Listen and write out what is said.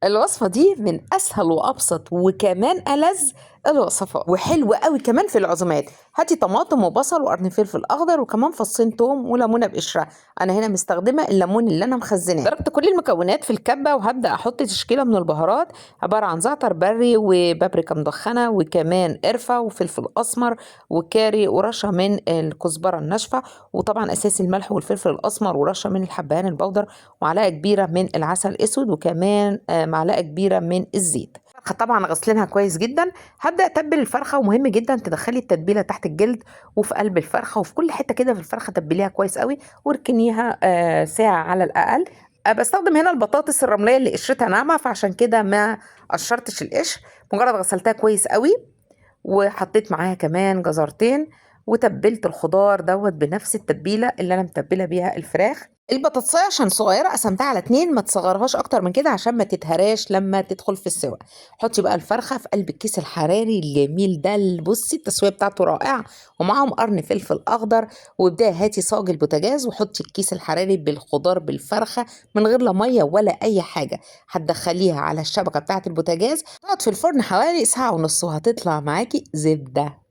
الوصفة دي من أسهل وأبسط وكمان ألذ الوصفات، وحلوة قوي كمان في العزومات. هاتي طماطم وبصل وقرن فلفل أخضر وكمان فصين توم وليمونة بقشرة. أنا هنا مستخدمة الليمون اللي أنا مخزناه. ضربت كل المكونات في الكبة وهبدأ أحط تشكيلة من البهارات عبارة عن زعتر بري وبابريكا مدخنة وكمان قرفة وفلفل أسمر وكاري ورشة من الكزبرة الناشفة، وطبعا أساسي الملح والفلفل الأسمر ورشة من الحبهان البودر ومعلقة كبيرة من العسل الأسود وكمان معلقة كبيرة من الزيت. الفرخة طبعا غسلينها كويس جدا. هبدأ أتبل الفرخة، ومهم جدا تدخلي التتبيلة تحت الجلد وفي قلب الفرخة وفي كل حتة كده في الفرخة، تبليها كويس قوي واركنيها ساعة على الأقل. بستخدم هنا البطاطس الرملية اللي قشرتها ناعمة، فعشان كده ما قشرتش القشر. مجرد غسلتها كويس قوي وحطيت معاها كمان جزرتين، وتبلت الخضار دوت بنفس التتبيله اللي انا متبله بيها الفراخ. البطاطسايه عشان صغيره قسمتها على اتنين، ما تصغرهاش اكتر من كده عشان ما تتهراش لما تدخل في السوا. حطي بقى الفرخه في قلب الكيس الحراري الجميل ده اللي بصي التسويه بتاعته رائعه، ومعاهم قرن فلفل اخضر. وابداي هاتي صاج البوتاجاز وحطي الكيس الحراري بالخضار بالفرخه من غير لا ميه ولا اي حاجه. هتدخليها على الشبكه بتاعه البوتاجاز، تقعد في الفرن حوالي ساعه ونص وهتطلع معاكي زبده.